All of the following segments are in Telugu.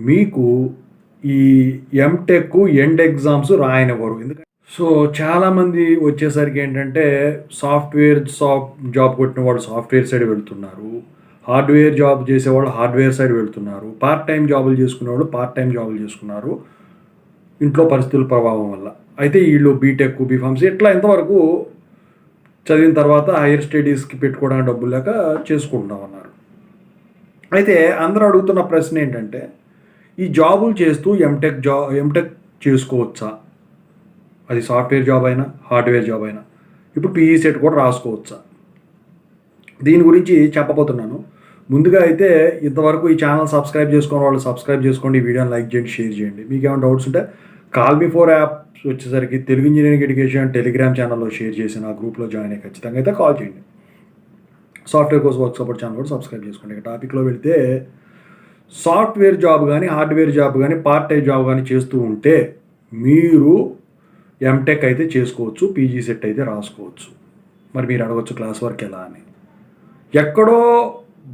మీకు ఈ ఎంటెక్ ఎండ్ ఎగ్జామ్స్ రాయనివ్వరు. ఎందుకంటే సో చాలామంది వచ్చేసరికి ఏంటంటే సాఫ్ట్వేర్ జాబ్ కొట్టిన వాళ్ళు సాఫ్ట్వేర్ సైడ్ వెళ్తున్నారు. హార్డ్వేర్ జాబ్ చేసేవాళ్ళు హార్డ్వేర్ సైడ్ వెళ్తున్నారు. పార్ట్ టైం జాబులు చేసుకునేవాళ్ళు పార్ట్ టైం జాబులు చేసుకున్నారు ఇంట్లో పరిస్థితుల ప్రభావం వల్ల. అయితే వీళ్ళు బీటెక్ బీఫార్మసీ ఇట్లా ఎంతవరకు చదివిన తర్వాత హైయర్ స్టడీస్కి పెట్టుకోవడానికి డబ్బులు లేక చేసుకుంటున్నామన్నారు. అయితే అందరూ అడుగుతున్న ప్రశ్న ఏంటంటే ఈ జాబులు చేస్తూ ఎంటెక్ చేసుకోవచ్చా? అది సాఫ్ట్వేర్ జాబ్ అయినా హార్డ్వేర్ జాబ్ అయినా. ఇప్పుడు పీఈ సెట్ కూడా రాసుకోవచ్చా? దీని గురించి చెప్పబోతున్నాను. ముందుగా అయితే ఇంతవరకు ఈ ఛానల్ సబ్స్క్రైబ్ చేసుకున్న వాళ్ళు సబ్స్క్రైబ్ చేసుకోండి, ఈ వీడియోని లైక్ చేయండి, షేర్ చేయండి. మీకు ఏమైనా డౌట్స్ ఉంటే కాల్ మీ4 యాప్ వచ్చేసరికి తెలుగు ఇంజనీరింగ్ ఎడ్యుకేషన్ టెలిగ్రామ్ ఛానల్లో షేర్ చేసిన ఆ గ్రూప్లో జాయిన్ అయ్యి ఖచ్చితంగా అయితే కాల్ చేయండి. Software course work support channel కూడా సబ్స్క్రైబ్ చేసుకోండి. ఇక టాపిక్లో వెళితే సాఫ్ట్వేర్ జాబ్ కానీ హార్డ్వేర్ జాబ్ కానీ పార్ట్ టైం జాబ్ కానీ చేస్తూ ఉంటే మీరు ఎంటెక్ అయితే చేసుకోవచ్చు, పీజీ సెట్ అయితే రాసుకోవచ్చు. మరి మీరు అడగచ్చు క్లాస్ వర్క్ ఎలా అని. ఎక్కడో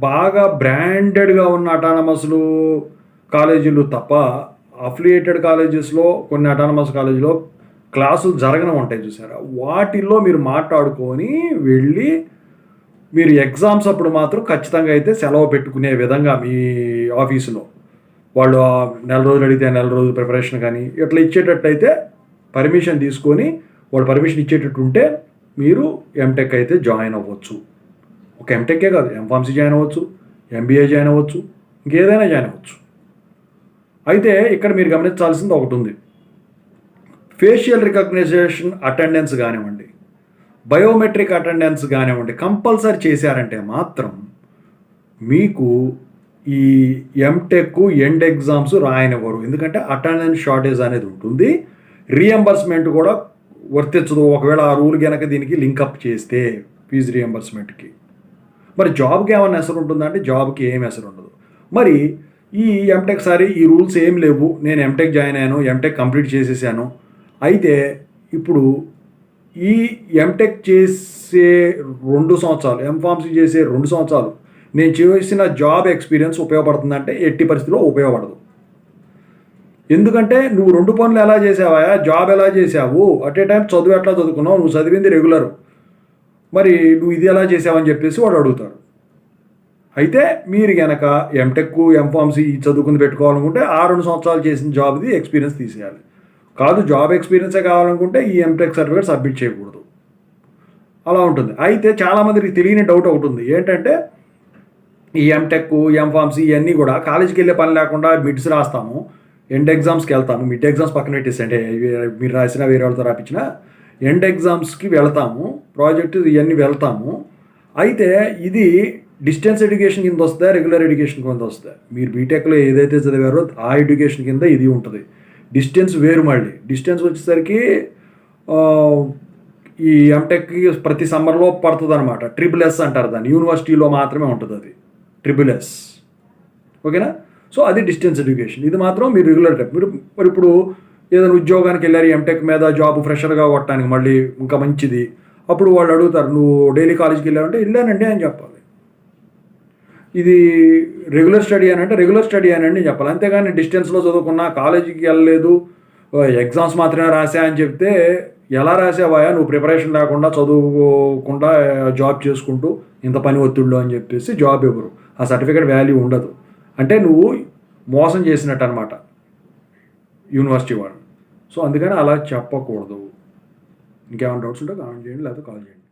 బాగా బ్రాండెడ్గా ఉన్న అటానమస్లు కాలేజీలు తప్ప అఫిలియేటెడ్ కాలేజెస్లో కొన్ని అటానమస్ కాలేజీలో క్లాసులు జరగడం ఉంటాయి చూసారా, వాటిల్లో మీరు మాట్లాడుకొని వెళ్ళి మీరు ఎగ్జామ్స్ అప్పుడు మాత్రం ఖచ్చితంగా అయితే సెలవు పెట్టుకునే విధంగా మీ ఆఫీసులో వాళ్ళు నెల రోజులు అడిగితే నెల రోజులు ప్రిపరేషన్ కానీ ఇట్లా ఇచ్చేటట్టయితే పర్మిషన్ తీసుకొని వాళ్ళు పర్మిషన్ ఇచ్చేటట్టు ఉంటే మీరు ఎంటెక్ అయితే జాయిన్ అవ్వచ్చు. ఒక ఎంటెక్కే కాదు, ఎంఫార్మసీ జాయిన్ అవ్వచ్చు, ఎంబీఏ జాయిన్ అవ్వచ్చు, ఇంకేదైనా జాయిన్ అవ్వచ్చు. అయితే ఇక్కడ మీరు గమనించాల్సింది ఒకటి ఉంది. ఫేషియల్ రికగ్నైజేషన్ అటెండెన్స్ కానివ్వండి, బయోమెట్రిక్ అటెండెన్స్ కానివ్వండి, కంపల్సరీ చేశారంటే మాత్రం మీకు ఈ ఎంటెక్ ఎండ్ ఎగ్జామ్స్ రాయనివ్వరు. ఎందుకంటే అటెండెన్స్ షార్టేజ్ అనేది ఉంటుంది. రీఎంబర్స్మెంట్ కూడా వర్తించదు ఒకవేళ ఆ రూల్ కనుక దీనికి లింకప్ చేస్తే ఫీజు రీఎంబర్స్మెంట్కి. మరి జాబ్కి ఏమైనా ఎసరు ఉంటుందంటే జాబ్కి ఏం ఎసరు ఉండదు. మరి ఈ ఎంటెక్ ఈ రూల్స్ ఏం లేవు, నేను ఎంటెక్ జాయిన్ అయ్యాను, ఎంటెక్ కంప్లీట్ చేసేసాను, అయితే ఇప్పుడు ఈ ఎంటెక్ చేసే 2 సంవత్సరాలు ఎంఫార్మసీ చేసే 2 సంవత్సరాలు నేను చేసిన జాబ్ ఎక్స్పీరియన్స్ ఉపయోగపడుతుందంటే ఎట్టి పరిస్థితిలో ఉపయోగపడదు. ఎందుకంటే నువ్వు 2 పనులు ఎలా చేసావా, జాబ్ ఎలా చేసావు, అట్ ఏ టైం చదువు ఎట్లా చదువుకున్నావు, నువ్వు చదివింది రెగ్యులర్, మరి నువ్వు ఇది ఎలా చేసావని చెప్పేసి వాడు అడుగుతాడు. అయితే మీరు కనుక ఎంటెక్ ఎంఫార్మసీ చదువుకుని పెట్టుకోవాలనుకుంటే ఆ 2 సంవత్సరాలు చేసిన జాబ్ది ఎక్స్పీరియన్స్ తీసేయాలి. కాదు జాబ్ ఎక్స్పీరియన్సే కావాలనుకుంటే ఈ ఎంటెక్ సర్టిఫికేట్ సబ్మిట్ చేయకూడదు. అలా ఉంటుంది. అయితే చాలామందికి తెలియని డౌట్ ఒకటి ఉంది. ఏంటంటే ఈ ఎంటెక్ ఎంఫార్మసీ ఇవన్నీ కూడా కాలేజీకి వెళ్ళే పని లేకుండా మిడ్స్ రాస్తాము, ఎండ్ ఎగ్జామ్స్కి వెళ్తాము. మిడ్ ఎగ్జామ్స్ పక్కన పెట్టేసి అంటే మీరు రాసినా వేరే వాళ్ళతో రాపించినా ఎండ్ ఎగ్జామ్స్కి వెళ్తాము, ప్రాజెక్టు ఇవన్నీ వెళ్తాము. అయితే ఇది డిస్టెన్స్ ఎడ్యుకేషన్ కింద వస్తుందా, రెగ్యులర్ ఎడ్యుకేషన్ కింద వస్తుందా? మీరు బీటెక్లో ఏదైతే చదివారో ఆ ఎడ్యుకేషన్ కింద ఇది ఉంటుంది. డిస్టెన్స్ వేరు. మళ్ళీ డిస్టెన్స్ వచ్చేసరికి ఈ ఎంటెక్కి ప్రతి సమ్మర్లో పడుతుంది అనమాట. SSS అంటారు దాన్ని. యూనివర్సిటీలో మాత్రమే ఉంటుంది అది SSS. ఓకేనా? సో అది డిస్టెన్స్ ఎడ్యుకేషన్. ఇది మాత్రం మీరు రెగ్యులర్ టైప్. మరి ఇప్పుడు ఏదైనా ఉద్యోగానికి వెళ్ళారు ఎంటెక్ మీద జాబ్ ఫ్రెషర్గా కొట్టడానికి మళ్ళీ ఇంకా మంచిది. అప్పుడు వాళ్ళు అడుగుతారు నువ్వు డైలీ కాలేజ్కి వెళ్ళావంటే వెళ్ళానండి అని చెప్పాలి. ఇది రెగ్యులర్ స్టడీ అని అంటే రెగ్యులర్ స్టడీ అని చెప్పాలి. అంతేగాని డిస్టెన్స్లో చదువుకున్నా కాలేజీకి వెళ్ళలేదు ఎగ్జామ్స్ మాత్రమే రాసా అని చెప్తే ఎలా రాసావా, నువ్వు ప్రిపరేషన్ లేకుండా చదువుకుండా జాబ్ చేసుకుంటూ ఇంత పని ఒత్తిళ్ళు అని చెప్పేసి జాబ్ ఇవ్వరు. ఆ సర్టిఫికేట్ వాల్యూ ఉండదు. అంటే నువ్వు మోసం చేసినట్టు అనమాట యూనివర్సిటీ వాళ్ళు. సో అందుకని అలా చెప్పకూడదు. ఇంకేమైనా డౌట్స్ ఉంటే కామెంట్ చేయండి, లేకపోతే కాల్ చేయండి.